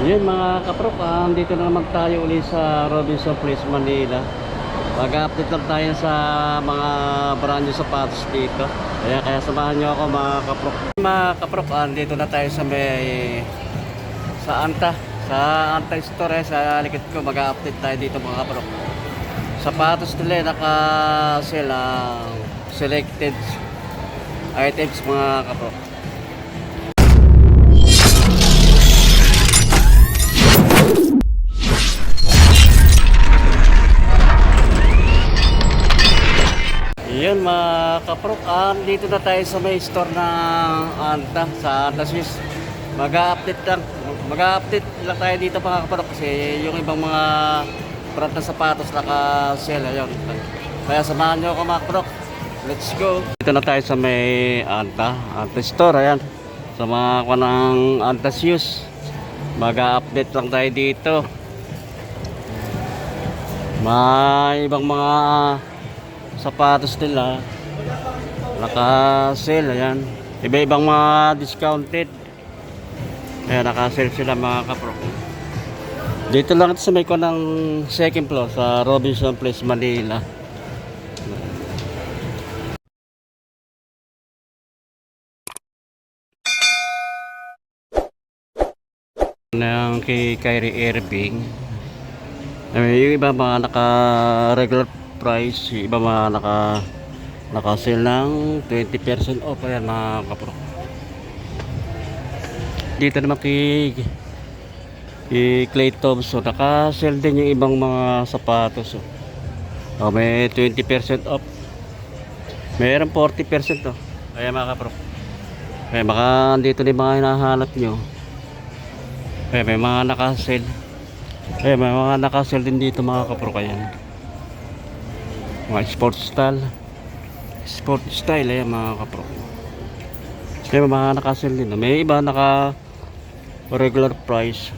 Yun mga kaprok, dito na naman tayo ulit sa Robinson Place, Manila. Mag-update lang tayo sa mga brand new sapatos dito. Kaya samahan nyo ako mga kaprok. Mga kaprok, dito na tayo sa Anta Store, sa likod ko. Mag-update tayo dito mga kaprok. Sapatos nila naka-sell ang selected items mga kaprok. Yun mga kaprok, dito na tayo sa may store ng Anta, sa Anta Swiss. Mag-update lang tayo dito mga kaprok, kasi yung ibang mga brand na sapatos naka-sell. Ayun, kaya samahan nyo ako mga kaprok. Let's go. Dito na tayo sa may Anta Store. Ayan, sa mga ng Anta Swiss. Mag-update lang tayo dito. May ibang mga sapatos nila naka-sale. Ayan, iba-ibang mga discounted. Ayan, naka-sale sila mga kapro. Dito lang ito sa may ng second floor sa Robinson Place, Manila. Ng kay Kyrie Irving. Yung iba mga naka-regular price, yung iba mga naka-sale ng 20% off. Ayan mga kapro. Dito naman kay Clay Thompson, naka-sale din yung ibang mga sapatos. May 20% off, mayroon 40% oh. Kaya mga kapro, kaya baka dito din mga hinahanap nyo. Kaya may mga naka-sale. Kaya may mga naka-sale din dito mga kapro. Kaya mga sport style ayan mga kapro. Kaya may mga naka-sale din. May iba naka regular price.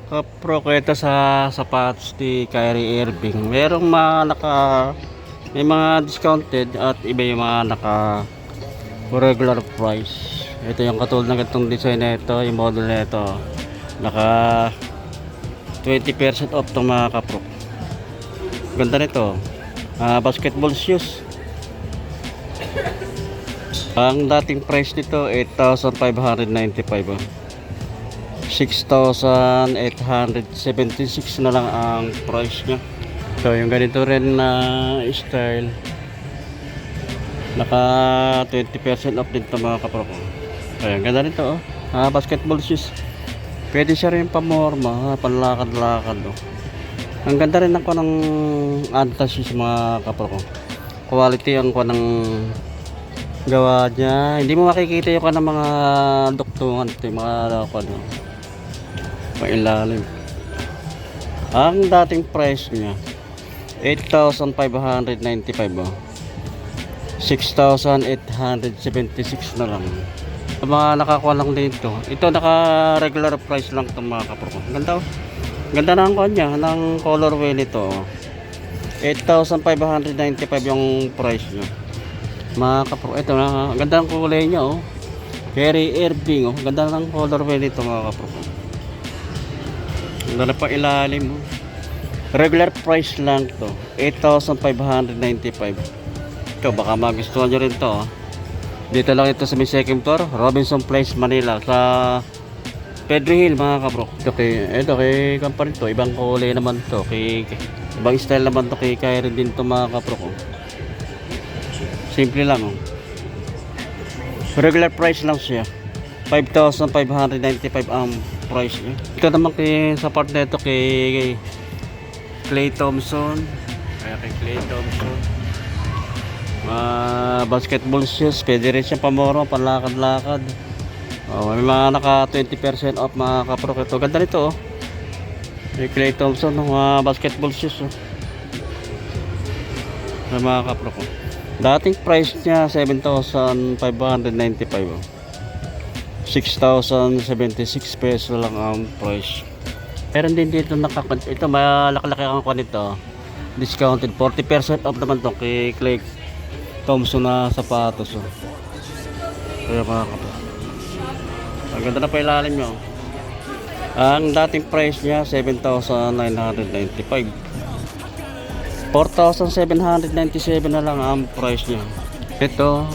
Kapro ko ito sa sapatos ni Kyrie Irving. Merong may mga discounted at iba yung mga naka regular price. Ito yung katulad ng itong design na ito, yung model na ito, naka 20% off itong mga kapro. Ganda nito. Basketball shoes. Ang dating price nito 8,595 6,876 na lang ang price nya. So yung ganito rin na style, naka 20% off din ito mga kapro. Ayan, ganda nito oh. Basketball shoes. Pwede siya rin pamorma, panlakad-lakad oh. Ang ganda rin ako ng Anta shoes mga kapro. Quality ang ng gawa niya. Hindi mo makikita yung ng mga duktungan ito, yung mga mailalim. Ang dating price niya 8,595 oh. 6,876 na lang. Ang mga nakakuha lang dito, ito naka regular price lang itong mga kapro. Ganda oh. Ganda na ang kanya ng colorway nito oh. 8,595 yung price niya mga kapro. Ito na, ganda ng kulay niya oh. Kyrie Irving oh. Ganda ng colorway nito mga kapro. Ganda pa ilalim oh. Regular price lang to 8,595. Ito baka magustuhan nyo rin to oh. Dito lang ito sa may second floor Robinson Place, Manila, sa Pedro Hill mga kapro. Ito kay company to, ibang kulay naman to, ibang style naman to kay Kyrie din to mga kapro ko. Simple lang oh. Regular price lang siya 5,595 ang price niya. Ito naman sa part na ito kay Clay Thompson. Kaya kay Clay Thompson, basketball shoes, pwede rin siya pamoro, panlakad-lakad. Oh, may mga naka 20% off mga kaprok. Ito ganda nito oh. May Klay Thompson ng mga basketball shoes oh. May mga kaprok oh. Dating price niya 7,595 oh. 6,076 pesos lang ang price. Meron din dito ito malaki-laki ang kuha nito. Discounted 40% off naman to kay Klay Thompson na sapatos oh. Kaya mga kaprok. Ang ganda na pa ilalim nyo. Ang dating price niya 7,995. 4,797 na lang ang price niya. Ito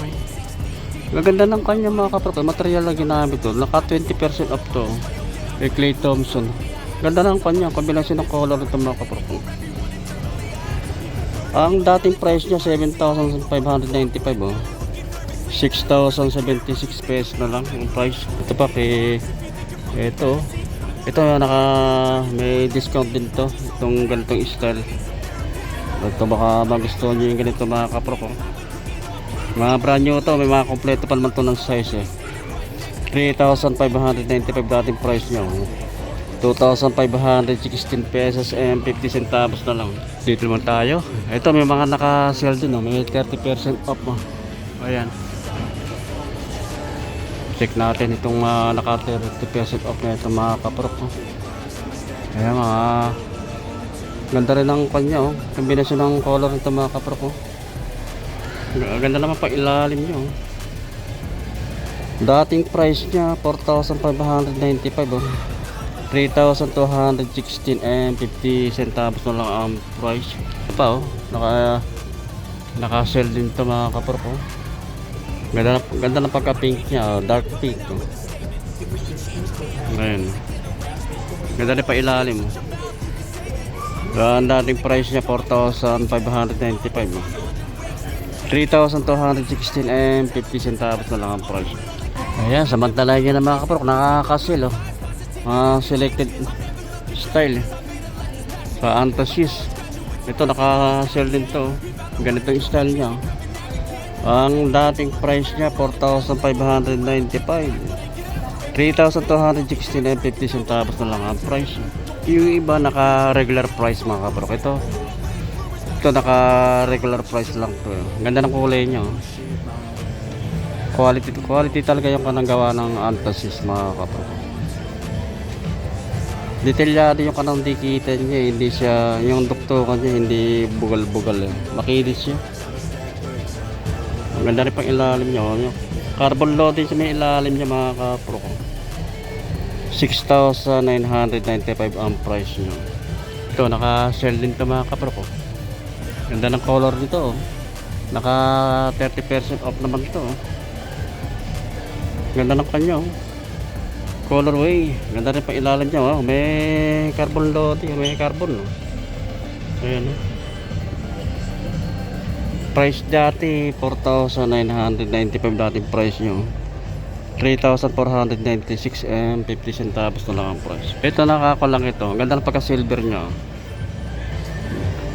maganda ng kanya mga kaprok. Material lang ginamit to. Naka 20% off to kay Klay Thompson. Ganda ng kanya. Kombinasyon ng color nito mga kaprok. Ang dating price niya 7,595 oh. 6,076 pesos na lang ang price. Ito pa kay ito naka may discount din to itong ganitong style. Ito baka magustuhan nyo yung ganito mga kaprok oh. Mga brand new to, may mga kompleto pa naman to ng size eh. 3,595 dating price nya oh. 2,516 pesos and 50 centavos na lang. Dito naman tayo. Ito may mga naka-sale din oh. May 30% off oh. Ayan. Check natin itong naka 30% off na itong mga kaprok oh. Ayan mga ganda rin ang kanya oh. Kombinasyon ng color nito mga kaprok oh. Ganda naman pa ilalim nyo oh. Dating price nya 4,595 oh. 3,216 and 50 centavos na lang ang price. Ito pa oh. Naka-sell din ito mga kaprok oh. Ganda ng pagka-pink niya, dark pink. Oh. Ayan. Ganda rin pa ilalim. Ang dating price niya 4,595. 3,216 and 50 centavos na lang ang price. Ayan, samantala niya na mga kaprok, nakakasil oh. Selected style sa Antasis. Ito naka-sell din to. Ganito yung style niya. Ang dating price niya 4,595. 3,216 and 50 centavos na lang ang price. Yung iba naka regular price mga kaprok. Ito naka regular price lang to. Ganda ng kulay niya. Quality talaga yung kanang gawa ng Antasis mga kaprok. Detalyado yung kanang dikitan niya. Hindi siya, yung duktukan niya hindi bugal-bugal eh. Makinis siya. Ang ganda rin pang ilalim niya. Carbon loading sa may ilalim niya mga kaprok. 6,995 ang price niya. Ito naka-sell din ito mga kaprok. Ganda ng color nito oh. Naka 30% off naman ito oh. Ganda ng kanya oh. Colorway. Ganda rin pang ilalim niya oh. May carbon loading. May carbon oh. Ayan oh. Price dati 4,995 dating price nyo. 3,496 and 50 centavos na lang ang price. Ito nakakulang ito. Ganda ng pagka-silver nyo.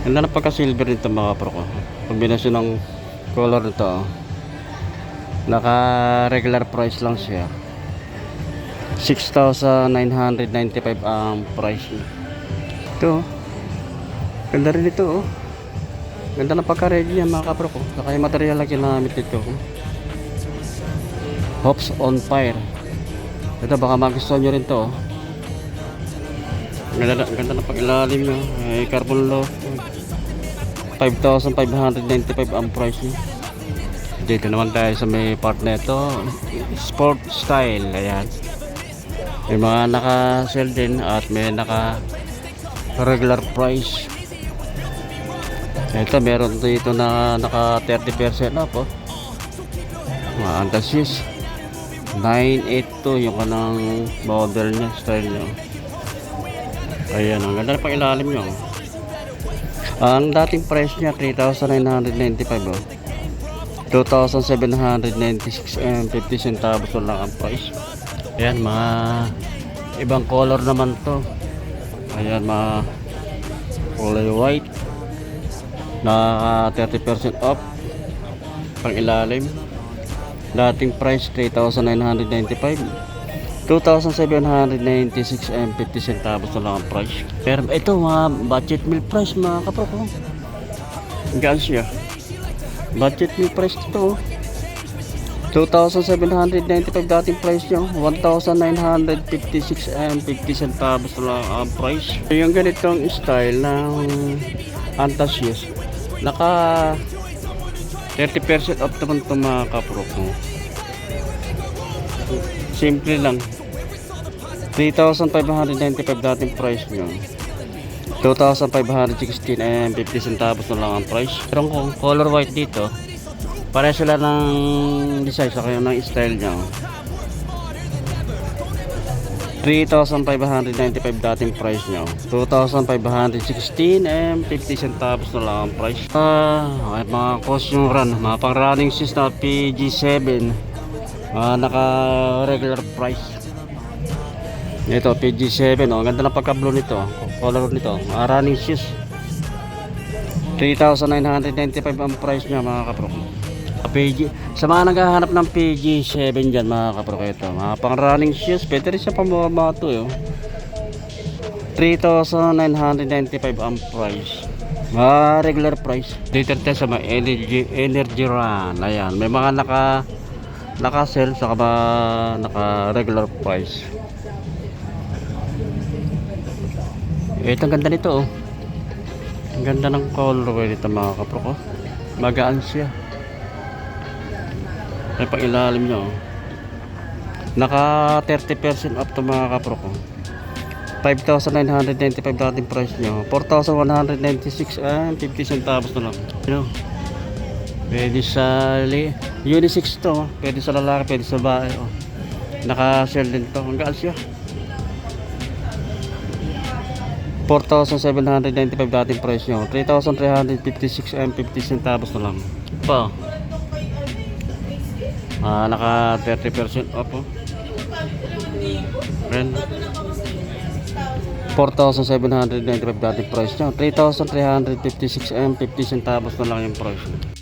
Ganda ng pagka-silver nito mga kaprok. Kombinasyon ng color nito. Naka-regular price lang siya. 6,995 ang price nyo. Ito. Ganda rin ito oh. Ganda ng pagka-ready niya mga kaprok. Saka yung material na ginamit ito. Hops on fire. Ito baka magustuhan nyo rin to. Ganda ng pag-ilalim nyo. Ay carbon low. 5,595 ang price niya. Dito naman tayo sa may part na ito. Sport style. Ayan. May mga naka-sell din at may naka-regular price. Ito meron dito na naka 30% off oh. Mga Antasis 982 yung kanang model niya, style niya. Ayan, ang ganda pang ilalim niya. Ang dating price niya 3,995 oh. 2,796 and 50 centavos lang ang price. Ayan, mga ibang color naman to. Ayan, mga kulay white na 30% off pang ilalim. Dating price 3,995. 2,796 and 50 centavos na lang ang price. Pero ito mga budget meal price mga kaprok. Oh. Gaan siya. Budget meal price ito. 2,795 dating price niya. 1,956 and 50 centavos na lang ang price. Yung ganitong style ng Antasius, naka 30% off naman ito mga kaprok. Oh. Simple lang. 3,595 dating price nyo. 2,516 and 50 centavos na lang ang price. Pero kung color white dito, pare sila ng design sa kayo ng style nyo. 3,595 dating price nyo. 2,516 and 50 centavos na lang ang price. Mga costume run, mga pang running shoes na PG7. Naka regular price. Ito PG7, oh, ganda ng pagka-blue nito, color nito, running shoes. 3,995 ang price niya mga kaprok. PG, sa mga naghahanap ng PG7 dyan mga kaprok, ito mga pang running shoes, pwede rin siya pamamato eh. 3,995 ang price, regular price. Dito tayo sa mga energy run. Ayan, may mga naka sale sa naka regular price. Ito ang ganda nito, oh. Ang ganda ng color nito mga kaprok, oh. Magaan siya. May pang ilalim niya, oh. Naka 30% off to mga kaprok, oh. 5,995 dating price niya, 4,196 and 50 centavos na lang. You know, pwede sa unisex to, oh. Pwede sa lalaki, pwede sa babae, oh. Naka sale din to. Ang gaan siya. 4,795 dating price nyo. 3,356 and 50 centavos na lang. Pa. Naka 30% off, oh. Then 4,795 dating price nyo. 3,356 and 50 centavos na lang yung price.